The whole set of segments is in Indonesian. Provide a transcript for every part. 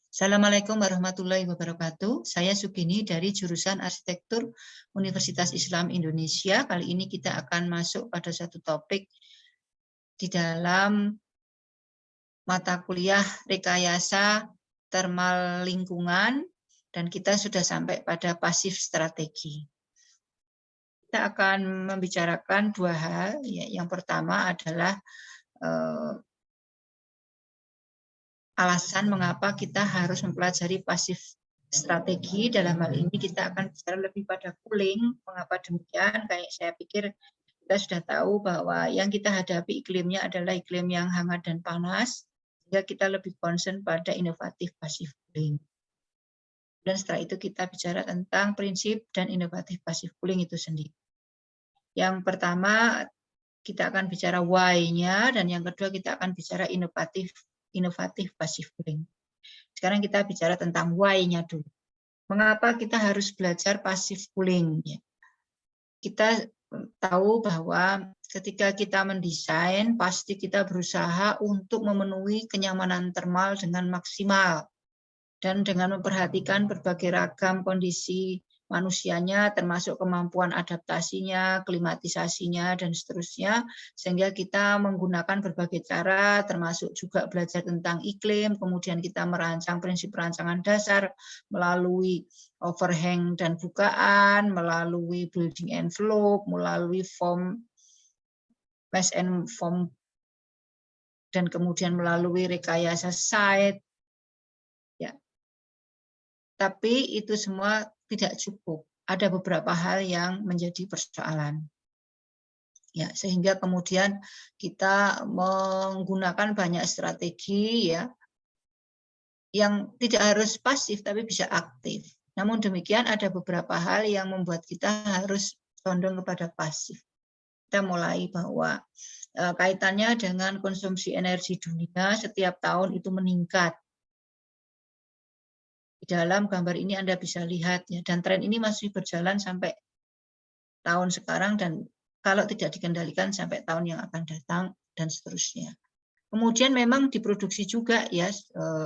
Assalamualaikum warahmatullahi wabarakatuh. Saya Sugini dari jurusan Arsitektur Universitas Islam Indonesia. Kali ini kita akan masuk pada satu topik di dalam mata kuliah rekayasa thermal lingkungan, dan kita sudah sampai pada pasif strategi. Kita akan membicarakan dua hal. Yang pertama adalah alasan mengapa kita harus mempelajari pasif strategi. Dalam hal ini kita akan bicara lebih pada cooling. Mengapa demikian? Kayak saya pikir kita sudah tahu bahwa yang kita hadapi iklimnya adalah iklim yang hangat dan panas, sehingga kita lebih concern pada inovatif pasif cooling. Dan setelah itu kita bicara tentang prinsip dan inovatif pasif cooling itu sendiri. Yang pertama kita akan bicara why-nya, dan yang kedua kita akan bicara inovatif pasif cooling. Sekarang kita bicara tentang why-nya dulu. Mengapa kita harus belajar pasif cooling? Kita tahu bahwa ketika kita mendesain, pasti kita berusaha untuk memenuhi kenyamanan thermal dengan maksimal, dan dengan memperhatikan berbagai ragam kondisi manusianya, termasuk kemampuan adaptasinya, klimatisasinya, dan seterusnya, sehingga kita menggunakan berbagai cara, termasuk juga belajar tentang iklim, kemudian kita merancang prinsip perancangan dasar melalui overhang dan bukaan, melalui building envelope, melalui form, mass and form, dan kemudian melalui rekayasa site. Tapi itu semua tidak cukup. Ada beberapa hal yang menjadi persoalan. Ya, sehingga kemudian kita menggunakan banyak strategi yang tidak harus pasif tapi bisa aktif. Namun demikian ada beberapa hal yang membuat kita harus condong kepada pasif. Kita mulai bahwa kaitannya dengan konsumsi energi dunia setiap tahun itu meningkat. Di dalam gambar ini Anda bisa lihat, dan tren ini masih berjalan sampai tahun sekarang, dan kalau tidak dikendalikan sampai tahun yang akan datang, dan seterusnya. Kemudian memang diproduksi juga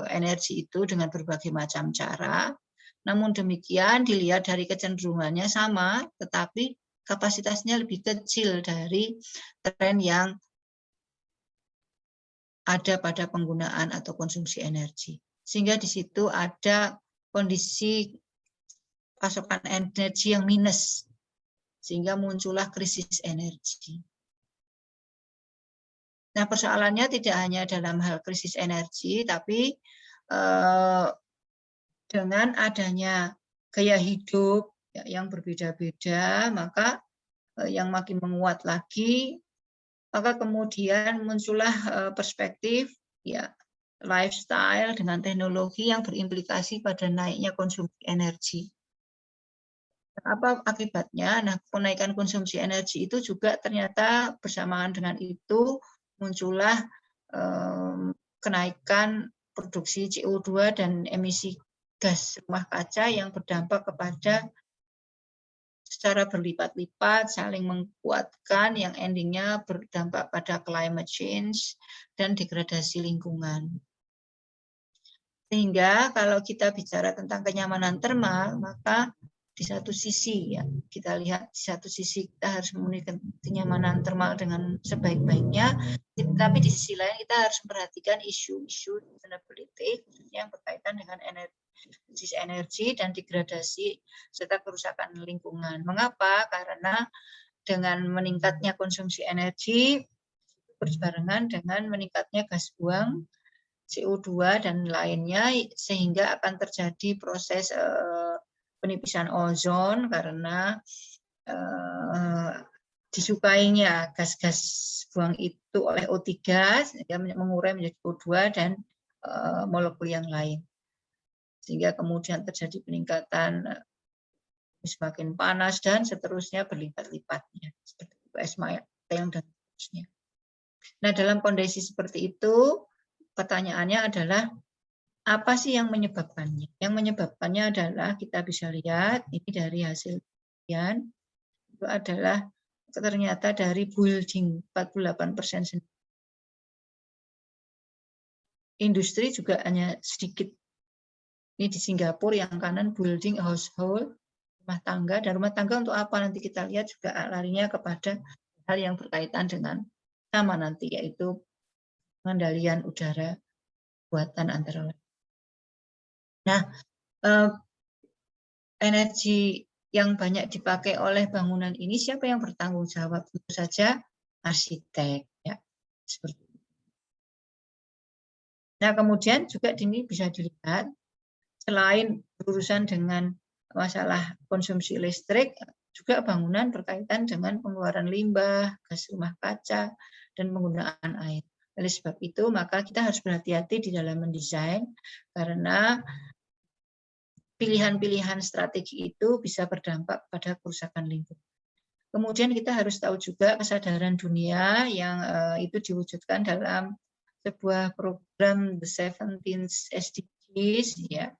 energi itu dengan berbagai macam cara. Namun demikian dilihat dari kecenderungannya sama, tetapi kapasitasnya lebih kecil dari tren yang ada pada penggunaan atau konsumsi energi. Sehingga di situ ada kondisi pasokan energi yang minus, sehingga muncullah krisis energi. Nah, persoalannya tidak hanya dalam hal krisis energi, tapi dengan adanya gaya hidup yang berbeda-beda, maka yang makin menguat lagi, maka kemudian muncullah perspektif lifestyle dengan teknologi yang berimplikasi pada naiknya konsumsi energi. Apa akibatnya? Nah, kenaikan konsumsi energi itu juga ternyata bersamaan dengan itu muncullah kenaikan produksi CO2 dan emisi gas rumah kaca yang berdampak kepada secara berlipat-lipat, saling menguatkan, yang endingnya berdampak pada climate change dan degradasi lingkungan. Sehingga kalau kita bicara tentang kenyamanan thermal, maka di satu sisi kita lihat di satu sisi kita harus memenuhi kenyamanan thermal dengan sebaik-baiknya, tapi di sisi lain kita harus memperhatikan isu-isu sustainability yang berkaitan dengan krisis energi dan degradasi serta kerusakan lingkungan. Mengapa? Karena dengan meningkatnya konsumsi energi berbarengan dengan meningkatnya gas buang CO2 dan lainnya, sehingga akan terjadi proses penipisan ozon karena disukainya gas-gas buang itu oleh O3 sehingga mengurai menjadi O2 dan molekul yang lain. Sehingga kemudian terjadi peningkatan semakin panas dan seterusnya berlipat-lipatnya seperti es melting dan seterusnya. Nah, dalam kondisi seperti itu pertanyaannya adalah apa sih yang menyebabkannya? Yang menyebabkannya adalah kita bisa lihat ini dari hasil penelitian itu adalah ternyata dari building 48% sendiri. industri juga hanya sedikit. Ini di Singapura yang kanan building household, rumah tangga, dan rumah tangga untuk apa nanti kita lihat juga larinya kepada hal yang berkaitan dengan sama nanti, yaitu pengendalian udara buatan antara lain. Nah, energi yang banyak dipakai oleh bangunan ini siapa yang bertanggung jawab? Tentu saja arsitek, ya, seperti itu. Nah, kemudian juga ini bisa dilihat selain berurusan dengan masalah konsumsi listrik, juga bangunan berkaitan dengan pengeluaran limbah, gas rumah kaca, dan penggunaan air. Oleh sebab itu, maka kita harus berhati-hati di dalam mendesain, karena pilihan-pilihan strategi itu bisa berdampak pada kerusakan lingkungan. Kemudian kita harus tahu juga kesadaran dunia yang itu diwujudkan dalam sebuah program The 17 SDGs, ya,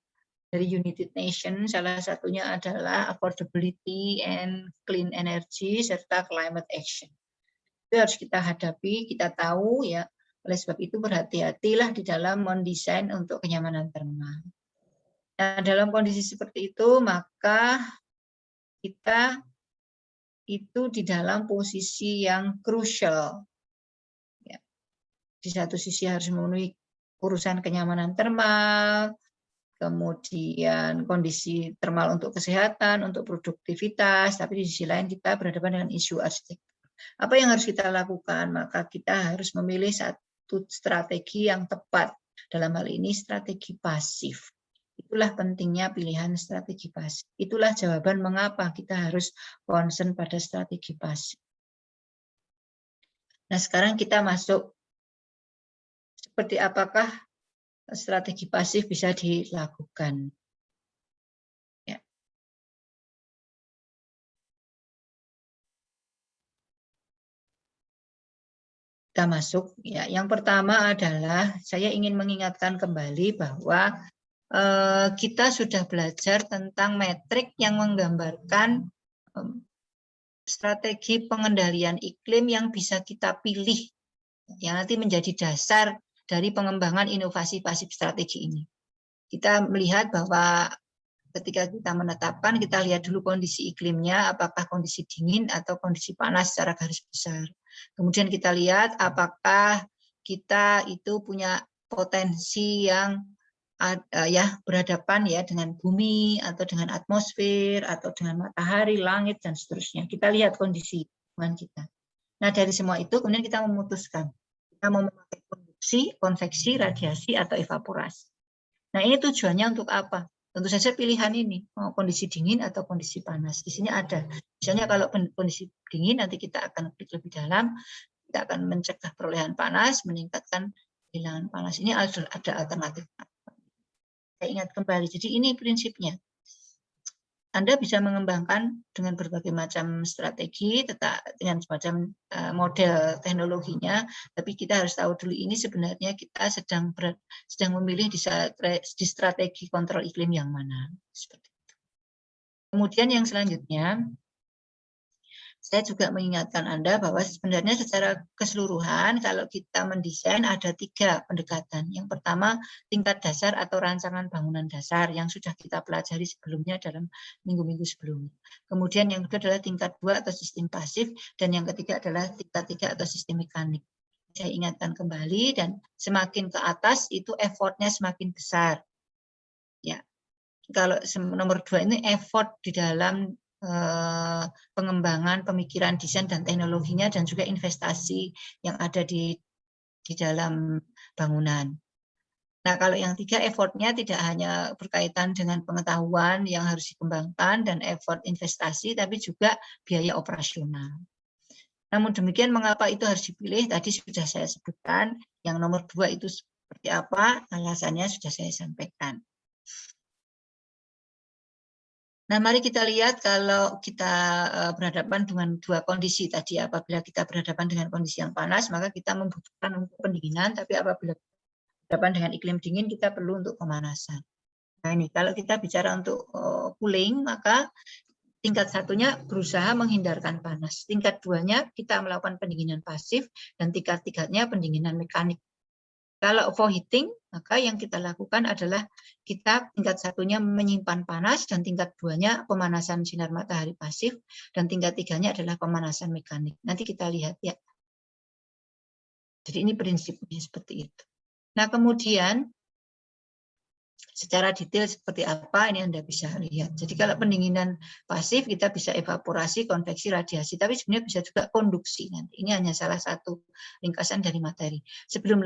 dari United Nations. Salah satunya adalah affordability and clean energy serta climate action. Itu harus kita hadapi, kita tahu, ya. Oleh sebab itu berhati-hatilah di dalam mendesain untuk kenyamanan termal. Nah, dalam kondisi seperti itu, maka kita itu di dalam posisi yang krusial. Ya. Di satu sisi harus memenuhi urusan kenyamanan termal, kemudian kondisi termal untuk kesehatan, untuk produktivitas, tapi di sisi lain kita berhadapan dengan isu arsitektur. Apa yang harus kita lakukan? Maka kita harus memilih satu strategi yang tepat. Dalam hal ini strategi pasif. Itulah pentingnya pilihan strategi pasif. Itulah jawaban mengapa kita harus concern pada strategi pasif. Nah, sekarang kita masuk seperti apakah strategi pasif bisa dilakukan. Ya. Kita masuk. Ya, yang pertama adalah saya ingin mengingatkan kembali bahwa kita sudah belajar tentang metrik yang menggambarkan strategi pengendalian iklim yang bisa kita pilih, yang nanti menjadi dasar dari pengembangan inovasi pasif strategi ini. Kita melihat bahwa ketika kita menetapkan, kita lihat dulu kondisi iklimnya, apakah kondisi dingin atau kondisi panas secara garis besar. Kemudian kita lihat apakah kita itu punya potensi yang ya berhadapan ya dengan bumi atau dengan atmosfer atau dengan matahari, langit dan seterusnya. Kita lihat kondisi lingkungan kita. Nah, dari semua itu kemudian kita memutuskan kita mau memakai konduksi, konveksi, radiasi atau evaporasi. Nah, ini tujuannya untuk apa? Tentu saja pilihan ini, mau kondisi dingin atau kondisi panas. Di sini ada. Misalnya kalau kondisi dingin nanti kita akan klik lebih dalam, kita akan mencegah perolehan panas, meningkatkan kehilangan panas. Ini ada alternatif. Saya ingat kembali. Jadi ini prinsipnya. Anda bisa mengembangkan dengan berbagai macam strategi, dengan semacam model teknologinya, tapi kita harus tahu dulu ini sebenarnya kita sedang memilih di strategi kontrol iklim yang mana. Seperti itu. Kemudian yang selanjutnya, saya juga mengingatkan Anda bahwa sebenarnya secara keseluruhan kalau kita mendesain ada 3 pendekatan. Yang pertama, tingkat dasar atau rancangan bangunan dasar yang sudah kita pelajari sebelumnya dalam minggu-minggu sebelumnya. Kemudian yang kedua adalah tingkat 2 atau sistem pasif, dan yang ketiga adalah tingkat 3 atau sistem mekanik. Saya ingatkan kembali, dan semakin ke atas itu effortnya semakin besar. Ya, kalau nomor 2 ini effort di dalam pengembangan pemikiran desain dan teknologinya dan juga investasi yang ada di dalam bangunan. Nah, kalau yang 3 effortnya tidak hanya berkaitan dengan pengetahuan yang harus dikembangkan dan effort investasi, tapi juga biaya operasional. Namun demikian, mengapa itu harus dipilih? Tadi sudah saya sebutkan. Yang nomor 2 itu seperti apa? Alasannya sudah saya sampaikan. Nah, mari kita lihat kalau kita berhadapan dengan 2 kondisi tadi. Apabila kita berhadapan dengan kondisi yang panas, maka kita membutuhkan untuk pendinginan, tapi apabila berhadapan dengan iklim dingin, kita perlu untuk pemanasan. Nah, ini kalau kita bicara untuk cooling, maka tingkat 1-nya berusaha menghindarkan panas. Tingkat 2-nya kita melakukan pendinginan pasif, dan tingkat 3-nya pendinginan mekanik. Kalau for heating, maka yang kita lakukan adalah kita tingkat satunya menyimpan panas, dan tingkat duanya pemanasan sinar matahari pasif, dan tingkat tiganya adalah pemanasan mekanik. Nanti kita lihat ya. Jadi ini prinsipnya seperti itu. Nah, kemudian secara detail seperti apa ini Anda bisa lihat. Jadi kalau pendinginan pasif kita bisa evaporasi, konveksi, radiasi, tapi sebenarnya bisa juga konduksi nanti. Ini hanya salah satu ringkasan dari materi. Sebelum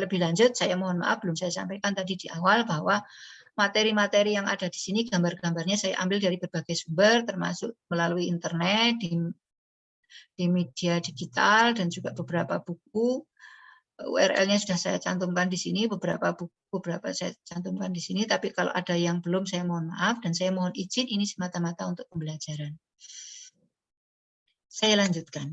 lebih lanjut, saya mohon maaf belum saya sampaikan tadi di awal bahwa materi-materi yang ada di sini gambar-gambarnya saya ambil dari berbagai sumber, termasuk melalui internet, di media digital, dan juga beberapa buku. URL-nya sudah saya cantumkan di sini, beberapa saya cantumkan di sini, tapi kalau ada yang belum saya mohon maaf, dan saya mohon izin ini semata-mata untuk pembelajaran. Saya lanjutkan.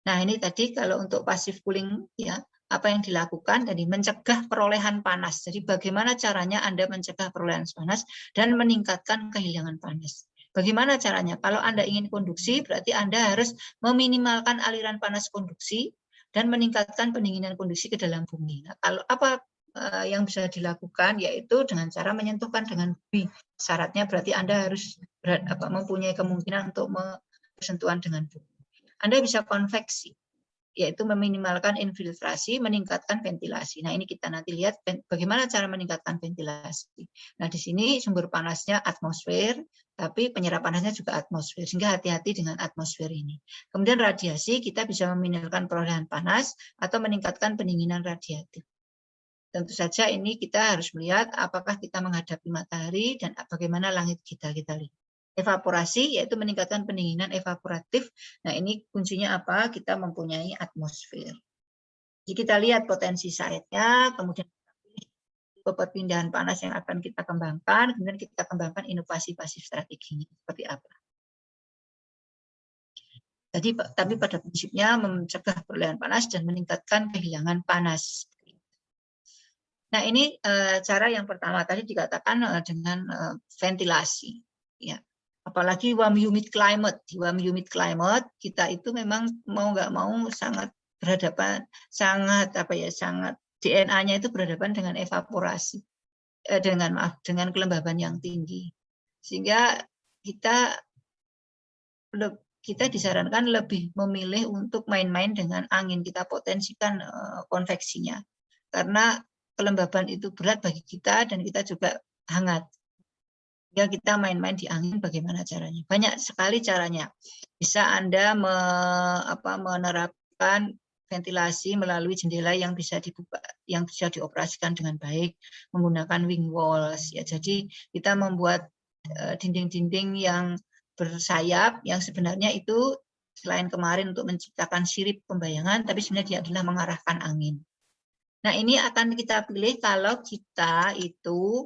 Nah, ini tadi kalau untuk passive cooling ya, apa yang dilakukan tadi mencegah perolehan panas. Jadi bagaimana caranya Anda mencegah perolehan panas dan meningkatkan kehilangan panas. Bagaimana caranya? Kalau Anda ingin konduksi, berarti Anda harus meminimalkan aliran panas konduksi dan meningkatkan pendinginan konduksi ke dalam bumi. Nah, kalau apa yang bisa dilakukan, yaitu dengan cara menyentuhkan dengan bumi. Syaratnya berarti Anda harus mempunyai kemungkinan untuk bersentuhan dengan bumi. Anda bisa konveksi, yaitu meminimalkan infiltrasi, meningkatkan ventilasi. Nah, ini kita nanti lihat bagaimana cara meningkatkan ventilasi. Nah, di sini sumber panasnya atmosfer, tapi penyerap panasnya juga atmosfer, sehingga hati-hati dengan atmosfer ini. Kemudian radiasi, kita bisa meminimalkan perolehan panas atau meningkatkan pendinginan radiatif. Tentu saja ini kita harus melihat apakah kita menghadapi matahari dan bagaimana langit kita lihat. Evaporasi yaitu meningkatkan pendinginan evaporatif. Nah, ini kuncinya apa? Kita mempunyai atmosfer. Jadi kita lihat potensi site-nya, kemudian perpindahan panas yang akan kita kembangkan, kemudian kita kembangkan inovasi pasif strateginya seperti apa. Jadi, tapi pada prinsipnya mencegah perolehan panas dan meningkatkan kehilangan panas. Nah, ini cara yang pertama tadi dikatakan dengan ventilasi. Ya. Apalagi warm humid climate. Di warm humid climate kita itu memang mau nggak mau sangat berhadapan, sangat DNA-nya itu berhadapan dengan evaporasi, dengan kelembaban yang tinggi. Sehingga kita disarankan lebih memilih untuk main-main dengan angin. Kita potensikan konveksinya. Karena kelembaban itu berat bagi kita dan kita juga hangat. Ya, kita main-main di angin bagaimana caranya? Banyak sekali caranya. Bisa Anda menerapkan ventilasi melalui jendela yang bisa dibuka, yang bisa dioperasikan dengan baik menggunakan wing walls. Ya, jadi kita membuat dinding-dinding yang bersayap yang sebenarnya itu selain kemarin untuk menciptakan sirip pembayangan, tapi sebenarnya dia adalah mengarahkan angin. Nah, ini akan kita pilih kalau kita itu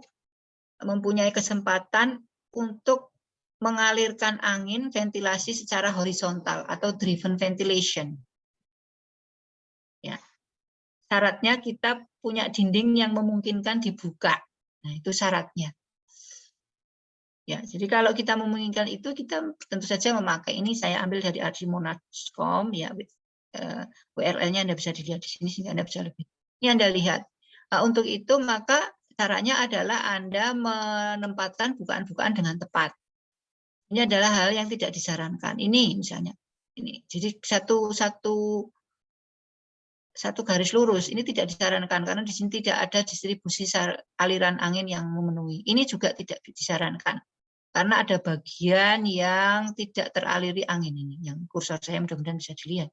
mempunyai kesempatan untuk mengalirkan angin ventilasi secara horizontal atau driven ventilation. Ya. Syaratnya kita punya dinding yang memungkinkan dibuka. Nah, itu syaratnya. Ya, jadi kalau kita memungkinkan itu, kita tentu saja memakai ini. Saya ambil dari archimonats.com, ya, URL-nya Anda bisa dilihat di sini sehingga Anda bisa lebih. Ini Anda lihat. Untuk itu maka caranya adalah Anda menempatkan bukaan-bukaan dengan tepat. Ini adalah hal yang tidak disarankan. Ini misalnya, ini. Jadi satu garis lurus. Ini tidak disarankan karena di sini tidak ada distribusi aliran angin yang memenuhi. Ini juga tidak disarankan karena ada bagian yang tidak teraliri angin ini. Yang kursor saya mudah-mudahan bisa dilihat.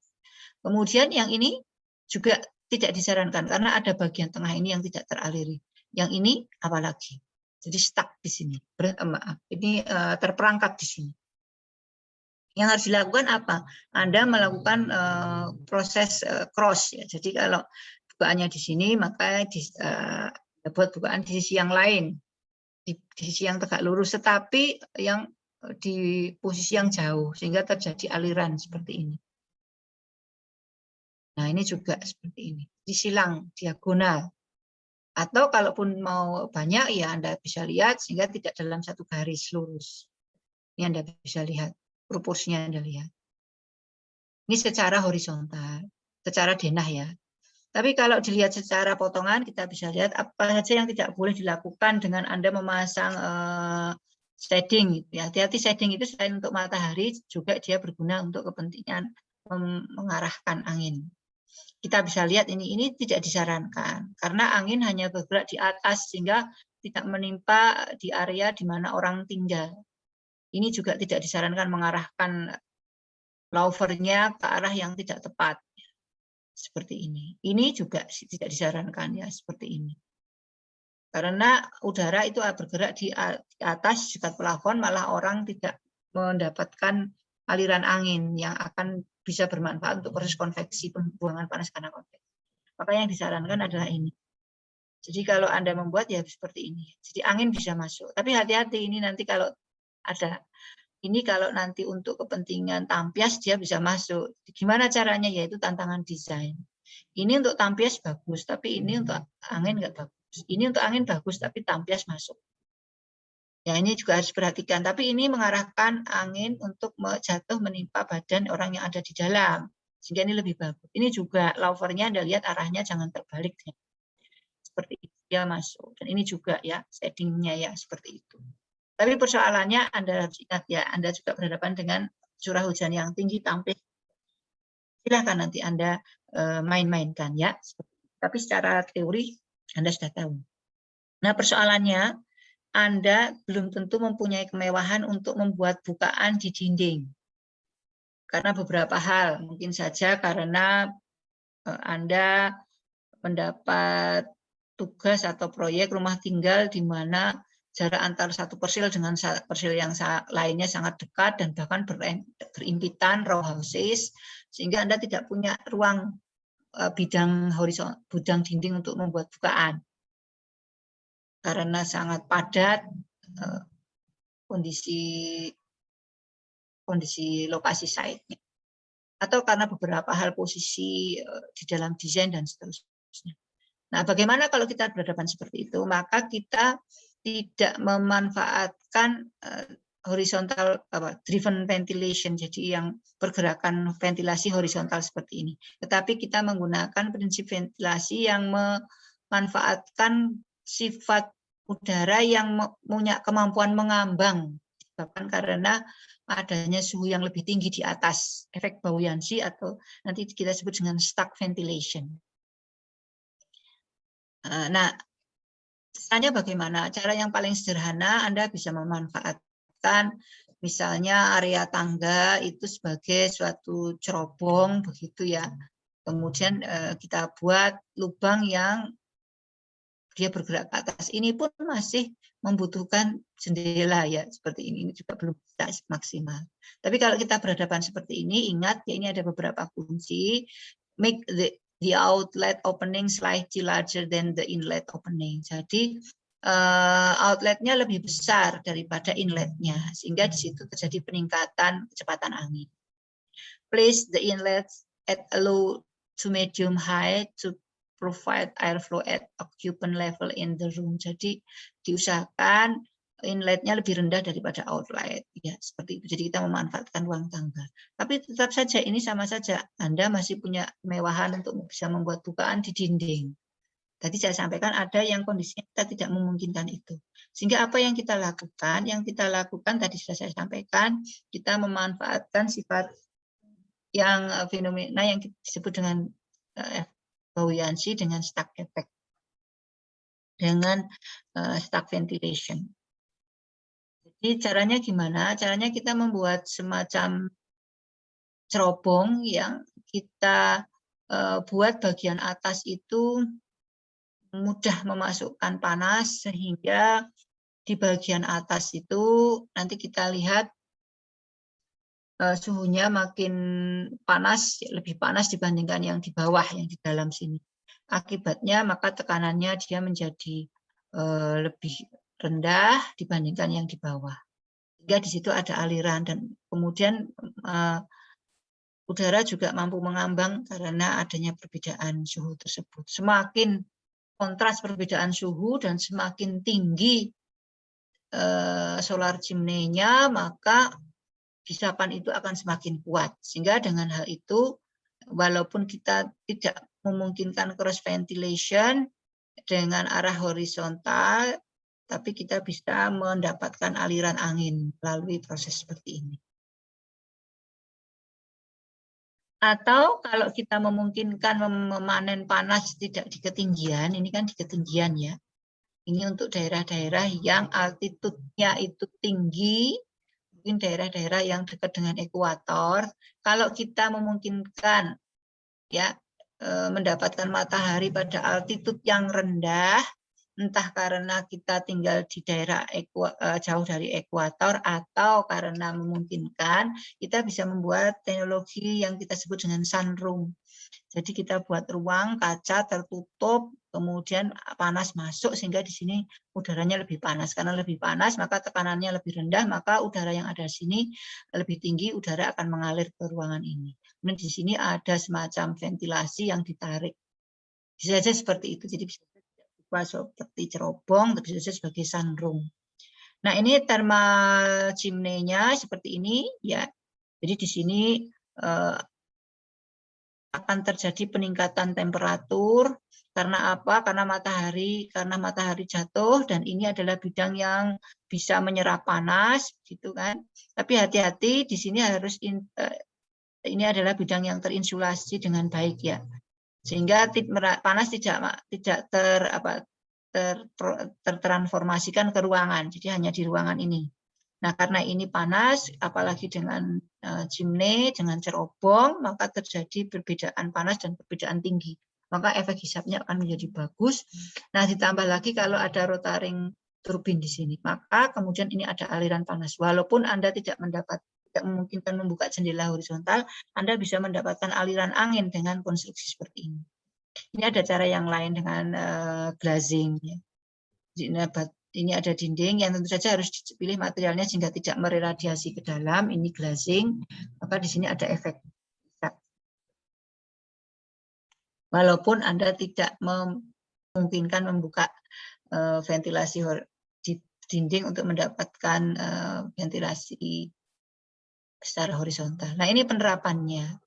Kemudian yang ini juga tidak disarankan karena ada bagian tengah ini yang tidak teraliri. Yang ini apalagi, jadi stuck di sini. Ini terperangkap di sini. Yang harus dilakukan apa? Anda melakukan proses cross ya. Jadi kalau bukaannya di sini, maka buat bukaan di sisi yang lain, di sisi yang tegak lurus, tetapi yang di posisi yang jauh sehingga terjadi aliran seperti ini. Nah, ini juga seperti ini, disilang diagonal. Atau kalaupun mau banyak, ya Anda bisa lihat sehingga tidak dalam satu garis lurus. Ini Anda bisa lihat, proporsinya Anda lihat. Ini secara horizontal, secara denah ya. Tapi kalau dilihat secara potongan, kita bisa lihat apa saja yang tidak boleh dilakukan dengan Anda memasang shading. Hati-hati, shading itu selain untuk matahari, juga dia berguna untuk kepentingan mengarahkan angin. Kita bisa lihat ini tidak disarankan, karena angin hanya bergerak di atas, sehingga tidak menimpa di area di mana orang tinggal. Ini juga tidak disarankan mengarahkan lovernya ke arah yang tidak tepat. Seperti ini. Ini juga tidak disarankan ya, seperti ini. Karena udara itu bergerak di atas dekat plafon, malah orang tidak mendapatkan aliran angin yang akan bisa bermanfaat untuk proses konveksi, pembuangan panas karena konveksi. Maka yang disarankan adalah ini. Jadi kalau Anda membuat ya seperti ini. Jadi angin bisa masuk. Tapi hati-hati, ini nanti kalau ada, ini kalau nanti untuk kepentingan tampias dia bisa masuk. Gimana caranya? Yaitu tantangan desain. Ini untuk tampias bagus, tapi ini untuk angin nggak bagus. Ini untuk angin bagus, tapi tampias masuk. Ya, ini juga harus perhatikan. Tapi ini mengarahkan angin untuk jatuh menimpa badan orang yang ada di dalam. Sehingga ini lebih bagus. Ini juga lovernya Anda lihat arahnya jangan terbalik. Ya. Seperti itu dia masuk. Dan ini juga ya shadingnya ya seperti itu. Tapi persoalannya Anda harus ingat ya, Anda juga berhadapan dengan curah hujan yang tinggi tampil. Silahkan nanti Anda main-mainkan ya. Tapi secara teori Anda sudah tahu. Nah persoalannya Anda belum tentu mempunyai kemewahan untuk membuat bukaan di dinding. Karena beberapa hal, mungkin saja karena Anda mendapat tugas atau proyek rumah tinggal di mana jarak antar satu persil dengan persil yang lainnya sangat dekat dan bahkan berimpitan row houses, sehingga Anda tidak punya ruang bidang dinding untuk membuat bukaan karena sangat padat kondisi lokasi site-nya, atau karena beberapa hal posisi di dalam desain dan seterusnya. Nah, bagaimana kalau kita berhadapan seperti itu? Maka kita tidak memanfaatkan horizontal driven ventilation, jadi yang pergerakan ventilasi horizontal seperti ini. Tetapi kita menggunakan prinsip ventilasi yang memanfaatkan sifat udara yang punya kemampuan mengambang, disebabkan karena adanya suhu yang lebih tinggi di atas, efek buoyancy atau nanti kita sebut dengan stuck ventilation. Nah, caranya bagaimana? Cara yang paling sederhana, Anda bisa memanfaatkan misalnya area tangga itu sebagai suatu cerobong, begitu ya. Kemudian kita buat lubang yang dia bergerak ke atas. Ini pun masih membutuhkan jendela ya, seperti ini juga belum bisa maksimal. Tapi kalau kita berhadapan seperti ini, ingat ya ini ada beberapa kunci. Make the outlet opening slightly larger than the inlet opening. Jadi outletnya lebih besar daripada inletnya, sehingga di situ terjadi peningkatan kecepatan angin. Place the inlet at a low to medium height to provide airflow at occupant level in the room. Jadi diusahakan inletnya lebih rendah daripada outlet, ya seperti itu. Jadi kita memanfaatkan ruang tangga. Tapi tetap saja ini sama saja Anda masih punya kemewahan untuk bisa membuat bukaan di dinding. Tadi saya sampaikan ada yang kondisinya kita tidak memungkinkan itu. Sehingga apa yang kita lakukan? Yang kita lakukan tadi sudah saya sampaikan, kita memanfaatkan sifat yang fenomena yang disebut dengan buoyancy dengan stuck effect, dengan stuck ventilation. Jadi caranya gimana? Caranya kita membuat semacam cerobong yang kita buat bagian atas itu mudah memasukkan panas, sehingga di bagian atas itu nanti kita lihat suhunya makin panas, lebih panas dibandingkan yang di bawah, yang di dalam sini. Akibatnya maka tekanannya dia menjadi lebih rendah dibandingkan yang di bawah. Sehingga di situ ada aliran dan kemudian udara juga mampu mengambang karena adanya perbedaan suhu tersebut. Semakin kontras perbedaan suhu dan semakin tinggi solar chimney-nya, maka hisapan itu akan semakin kuat. Sehingga dengan hal itu, walaupun kita tidak memungkinkan cross ventilation dengan arah horizontal, tapi kita bisa mendapatkan aliran angin melalui proses seperti ini. Atau kalau kita memungkinkan memanen panas tidak di ketinggian, ini kan di ketinggian ya. Ini untuk daerah-daerah yang altitude-nya itu tinggi, mungkin daerah-daerah yang dekat dengan ekuator. Kalau kita memungkinkan ya mendapatkan matahari pada altitude yang rendah, entah karena kita tinggal di daerah jauh dari ekuator atau karena memungkinkan, kita bisa membuat teknologi yang kita sebut dengan sunroom. Jadi kita buat ruang kaca tertutup, kemudian panas masuk sehingga di sini udaranya lebih panas. Karena lebih panas maka tekanannya lebih rendah, maka udara yang ada di sini lebih tinggi, udara akan mengalir ke ruangan ini. Kemudian di sini ada semacam ventilasi yang ditarik. Bisa saja seperti itu. Jadi bisa seperti cerobong, bisa saja sebagai sunroom. Nah, ini thermal chimney-nya seperti ini ya. Jadi di sini akan terjadi peningkatan temperatur karena apa? Karena matahari jatuh dan ini adalah bidang yang bisa menyerap panas, gitu kan. Tapi hati-hati di sini harus ini adalah bidang yang terinsulasi dengan baik ya. Sehingga panas tidak tertransformasikan ke ruangan, jadi hanya di ruangan ini. Nah, karena ini panas, apalagi dengan chimney, dengan cerobong, maka terjadi perbedaan panas dan perbedaan tinggi. Maka efek hisapnya akan menjadi bagus. Nah, ditambah lagi kalau ada rotaring turbin di sini, maka kemudian ini ada aliran panas. Walaupun Anda tidak memungkinkan membuka jendela horizontal, Anda bisa mendapatkan aliran angin dengan konstruksi seperti ini. Ini ada cara yang lain dengan glazing. Ini ada dinding yang tentu saja harus dipilih materialnya sehingga tidak meradiasi ke dalam. Ini glazing, maka di sini ada efek. Walaupun Anda tidak memungkinkan membuka ventilasi di dinding untuk mendapatkan ventilasi secara horizontal. Nah, ini penerapannya.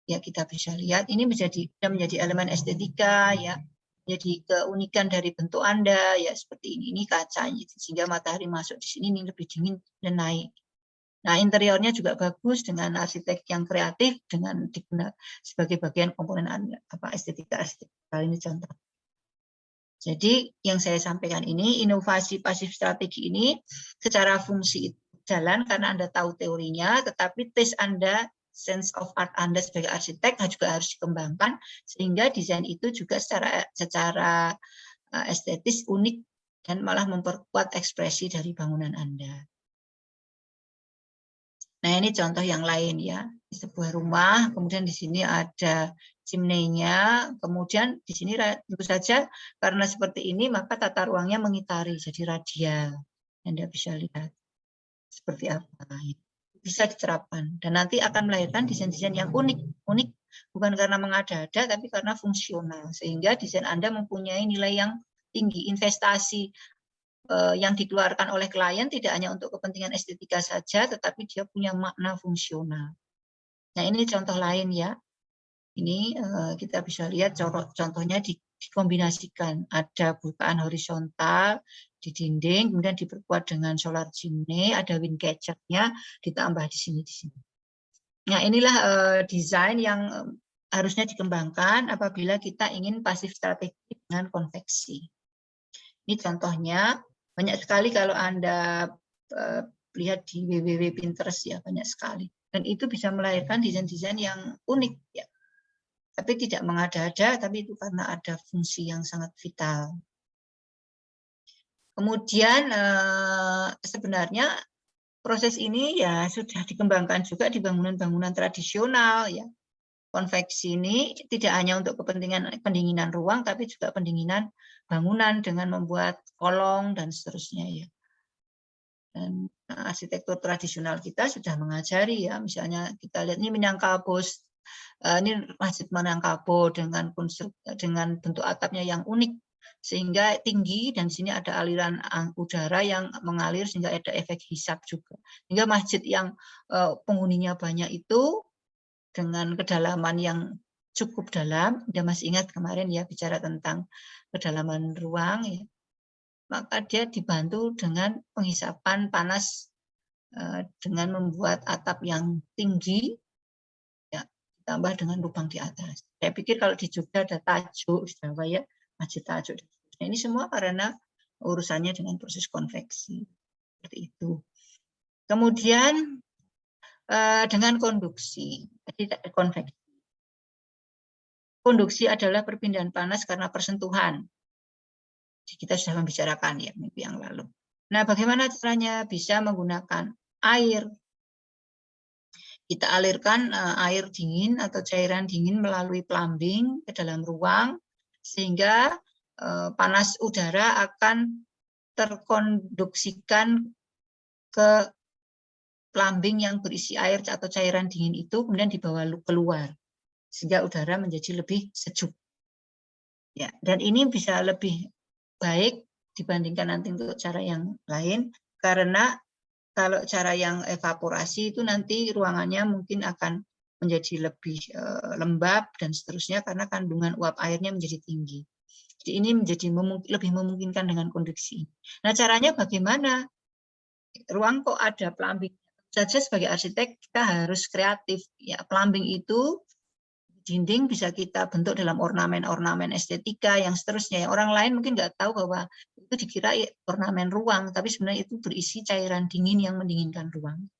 Ya, kita bisa lihat ini menjadi elemen estetika ya. Jadi keunikan dari bentuk Anda ya seperti ini kacanya sehingga matahari masuk di sini ini lebih dingin dan naik. Nah, interiornya juga bagus dengan arsitek yang kreatif dengan digunakan sebagai bagian komponen estetika ini contoh. Jadi yang saya sampaikan ini inovasi pasif strategi ini secara fungsi jalan karena Anda tahu teorinya, tetapi taste Anda, sense of art Anda sebagai arsitek juga harus dikembangkan sehingga desain itu juga secara estetis unik dan malah memperkuat ekspresi dari bangunan Anda. Nah, ini contoh yang lain ya. Di sebuah rumah, kemudian di sini ada chimney-nya, kemudian di sini tentu saja karena seperti ini maka tata ruangnya mengitari jadi radial. Anda bisa lihat seperti apa. Bisa diterapkan dan nanti akan melahirkan desain-desain yang unik bukan karena mengada-ada tapi karena fungsional sehingga desain Anda mempunyai nilai yang tinggi. Investasi yang dikeluarkan oleh klien tidak hanya untuk kepentingan estetika saja tetapi dia punya makna fungsional. Nah, ini contoh lain ya. Ini kita bisa lihat contohnya dikombinasikan ada bukaan horizontal di dinding, kemudian diperkuat dengan solar chimney, ada wind catcher-nya ditambah di sini. Nah, inilah desain yang harusnya dikembangkan apabila kita ingin pasif strategi dengan konveksi. Ini contohnya banyak sekali kalau Anda lihat di www.pinterest ya banyak sekali dan itu bisa melahirkan desain-desain yang unik ya. Tapi tidak mengada-ada, tapi itu karena ada fungsi yang sangat vital. Kemudian sebenarnya proses ini ya sudah dikembangkan juga di bangunan-bangunan tradisional ya. Konveksi ini tidak hanya untuk kepentingan pendinginan ruang, tapi juga pendinginan bangunan dengan membuat kolong dan seterusnya ya. Dan arsitektur tradisional kita sudah mengajari ya, misalnya kita lihat ini Minangkabau. Ini Masjid Minangkabau dengan bentuk atapnya yang unik sehingga tinggi dan di sini ada aliran udara yang mengalir sehingga ada efek hisap juga. Sehingga masjid yang penghuninya banyak itu dengan kedalaman yang cukup dalam, Anda masih ingat kemarin ya bicara tentang kedalaman ruang ya, maka dia dibantu dengan penghisapan panas dengan membuat atap yang tinggi ya, ditambah dengan lubang di atas. Saya pikir kalau di Jogja ada Tajuk, di Jawa ya, Masjid Tajuk. Nah, ini semua karena urusannya dengan proses konveksi. Seperti itu. Kemudian dengan konduksi, jadi konveksi. Konduksi adalah perpindahan panas karena persentuhan. Kita sudah membicarakan ya minggu yang lalu. Nah, bagaimana caranya? Bisa menggunakan air. Kita alirkan air dingin atau cairan dingin melalui plumbing ke dalam ruang, sehingga panas udara akan terkonduksikan ke plumbing yang berisi air atau cairan dingin itu, kemudian dibawa keluar, sehingga udara menjadi lebih sejuk. Ya, dan ini bisa lebih baik dibandingkan nanti untuk cara yang lain, karena kalau cara yang evaporasi itu nanti ruangannya mungkin akan menjadi lebih lembab dan seterusnya karena kandungan uap airnya menjadi tinggi. Jadi ini menjadi lebih memungkinkan dengan konduksi. Nah, caranya bagaimana? Ruang kok ada plumbing? Saja sebagai arsitek kita harus kreatif. Ya, plumbing itu dinding bisa kita bentuk dalam ornamen-ornamen estetika yang seterusnya. Orang lain mungkin nggak tahu bahwa itu dikira ornamen ruang, tapi sebenarnya itu berisi cairan dingin yang mendinginkan ruang.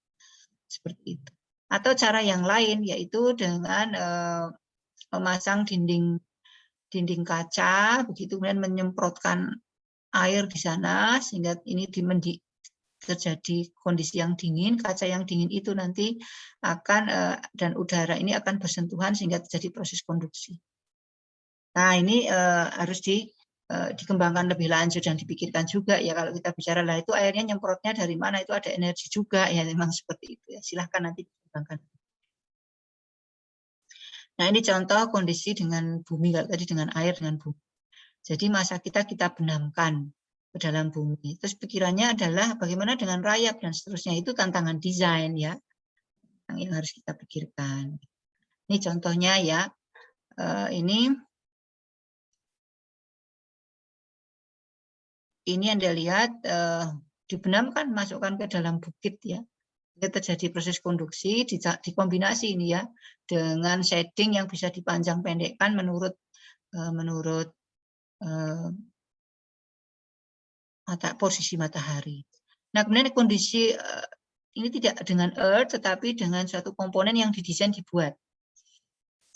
Seperti itu. Atau cara yang lain yaitu dengan memasang dinding kaca, begitu kemudian menyemprotkan air di sana sehingga ini terjadi kondisi yang dingin, kaca yang dingin itu nanti akan dan udara ini akan bersentuhan sehingga terjadi proses konduksi. Nah, ini harus dikembangkan lebih lanjut dan dipikirkan juga ya, kalau kita bicara lah itu airnya nyemprotnya dari mana, itu ada energi juga ya, memang seperti itu ya. Silahkan nanti dikembangkan. Nah, ini contoh kondisi dengan bumi, kalau tadi dengan air dengan bumi. Jadi masa kita benamkan ke dalam bumi. Terus pikirannya adalah bagaimana dengan rayap dan seterusnya, itu tantangan desain ya, yang harus kita pikirkan. Ini contohnya ya, ini Anda lihat dibenamkan, masukkan ke dalam bukit ya. Ini terjadi proses konduksi, dikombinasi ini ya dengan shading yang bisa dipanjang pendekkan menurut posisi matahari. Nah, kemudian kondisi ini tidak dengan earth, tetapi dengan suatu komponen yang didesain dibuat.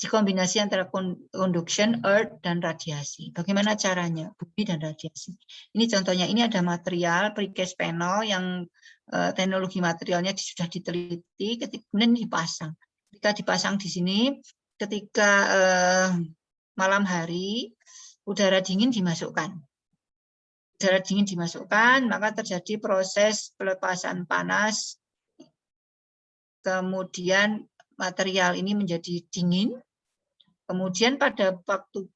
Dikombinasi antara conduction, earth, dan radiasi. Bagaimana caranya? Bumi dan radiasi. Ini contohnya, ini ada material precast panel yang teknologi materialnya sudah diteliti, kemudian dipasang. Ketika dipasang di sini, ketika malam hari, udara dingin dimasukkan. Udara dingin dimasukkan, maka terjadi proses pelepasan panas, kemudian material ini menjadi dingin, kemudian pada waktu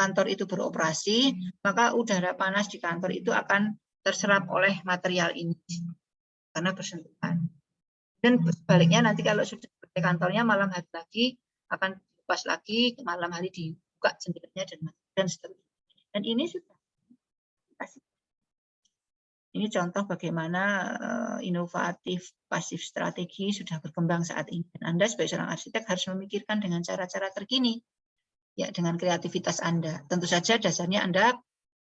kantor itu beroperasi, maka udara panas di kantor itu akan terserap oleh material ini, karena bersentuhan. Dan sebaliknya nanti kalau sudah selesai kantornya, malam hari lagi akan dilepas lagi, malam hari dibuka jendelanya dan seterusnya. Dan ini sudah. Ini contoh bagaimana inovatif pasif strategi sudah berkembang saat ini. Dan Anda sebagai seorang arsitek harus memikirkan dengan cara-cara terkini, ya, dengan kreativitas Anda. Tentu saja dasarnya Anda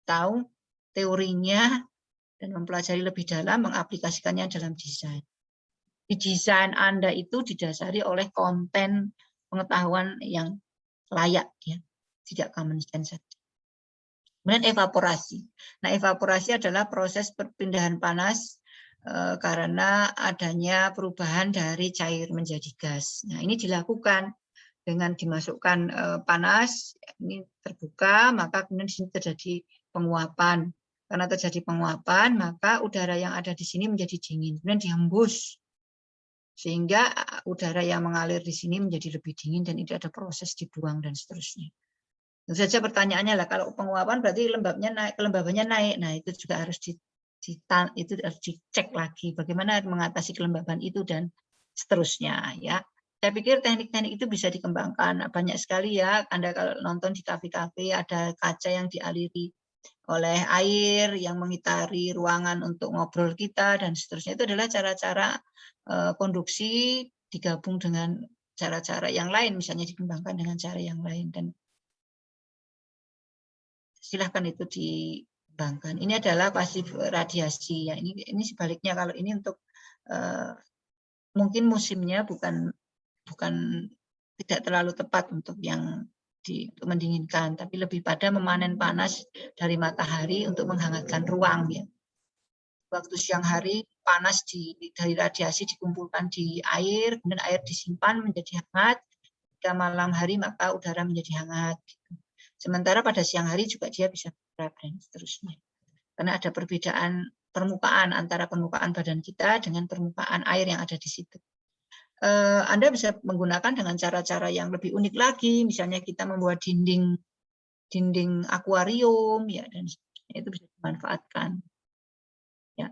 tahu teorinya dan mempelajari lebih dalam, mengaplikasikannya dalam desain. Di desain Anda itu didasari oleh konten pengetahuan yang layak, ya, tidak common sense saja. Kemudian evaporasi. Nah, evaporasi adalah proses perpindahan panas karena adanya perubahan dari cair menjadi gas. Nah, ini dilakukan dengan dimasukkan panas, ini terbuka, maka kemudian di sini terjadi penguapan. Karena terjadi penguapan, maka udara yang ada di sini menjadi dingin, kemudian dihembus. Sehingga udara yang mengalir di sini menjadi lebih dingin dan itu ada proses dibuang dan seterusnya. Tentu saja pertanyaannya lah, kalau penguapan berarti kelembabannya naik. Nah, itu juga harus dicek lagi bagaimana mengatasi kelembaban itu dan seterusnya ya. Saya pikir teknik-teknik itu bisa dikembangkan. Banyak sekali ya, Anda kalau nonton di kafe-kafe ada kaca yang dialiri oleh air yang mengitari ruangan untuk ngobrol kita dan seterusnya. Itu adalah cara-cara konduksi digabung dengan cara-cara yang lain, misalnya dikembangkan dengan cara yang lain, dan silahkan itu dikembangkan. Ini adalah pasif radiasi ya. Ini sebaliknya, kalau ini untuk mungkin musimnya bukan tidak terlalu tepat untuk yang untuk mendinginkan, tapi lebih pada memanen panas dari matahari untuk menghangatkan ruang ya. Waktu siang hari panas dari radiasi dikumpulkan di air, kemudian air disimpan menjadi hangat. Ketika malam hari maka udara menjadi hangat. Sementara pada siang hari juga dia bisa bergerak dan seterusnya. Karena ada perbedaan permukaan antara permukaan badan kita dengan permukaan air yang ada di situ. Anda bisa menggunakan dengan cara-cara yang lebih unik lagi, misalnya kita membuat dinding akuarium ya, dan itu bisa dimanfaatkan. Ya.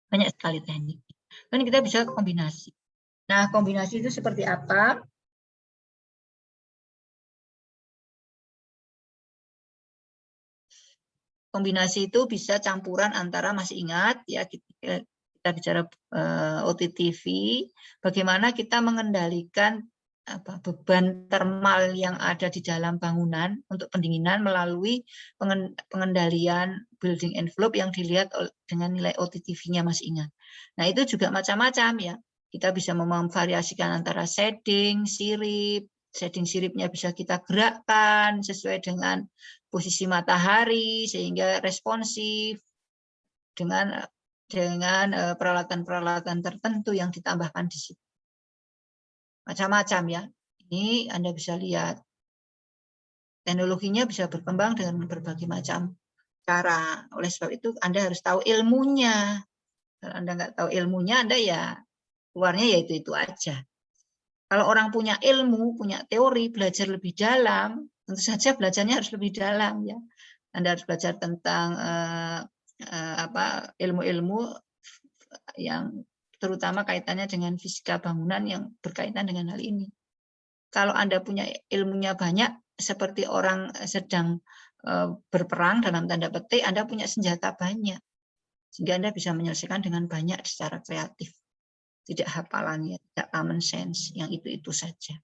Banyak sekali teknik. Kan kita bisa kombinasi. Nah, kombinasi itu seperti apa? Kombinasi itu bisa campuran antara, masih ingat ya, kita bicara OTTV, bagaimana kita mengendalikan beban termal yang ada di dalam bangunan untuk pendinginan melalui pengendalian building envelope yang dilihat dengan nilai OTTV-nya, masih ingat. Nah, itu juga macam-macam ya. Kita bisa memvariasikan antara shading, sirip. Shading siripnya bisa kita gerakkan sesuai dengan posisi matahari sehingga responsif, dengan peralatan-peralatan tertentu yang ditambahkan di situ. Macam-macam ya. Ini Anda bisa lihat. Teknologinya bisa berkembang dengan berbagai macam cara. Oleh sebab itu Anda harus tahu ilmunya. Kalau Anda nggak tahu ilmunya, Anda ya keluarnya ya itu aja. Kalau orang punya ilmu, punya teori, belajar lebih dalam, tentu saja belajarnya harus lebih dalam ya. Anda harus belajar tentang ilmu-ilmu yang terutama kaitannya dengan fisika bangunan yang berkaitan dengan hal ini. Kalau Anda punya ilmunya banyak, seperti orang sedang berperang dalam tanda petik, Anda punya senjata banyak, sehingga Anda bisa menyelesaikan dengan banyak secara kreatif. Tidak hafalannya, tidak common sense, yang itu-itu saja.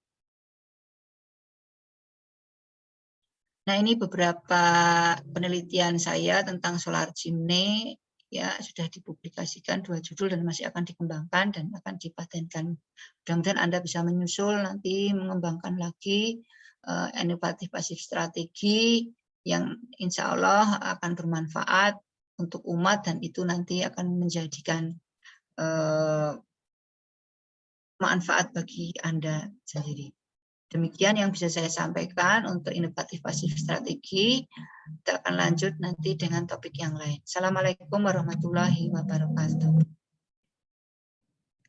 Nah, ini beberapa penelitian saya tentang solar chimney. Ya, sudah dipublikasikan 2 judul dan masih akan dikembangkan dan akan dipatenkan. Mudah-mudahan Anda bisa menyusul nanti mengembangkan lagi inovatif pasif strategi yang insya Allah akan bermanfaat untuk umat, dan itu nanti akan menjadikan manfaat bagi Anda sendiri. Demikian yang bisa saya sampaikan untuk inovatif pasif strategi. Kita akan lanjut nanti dengan topik yang lain. Assalamualaikum warahmatullahi wabarakatuh.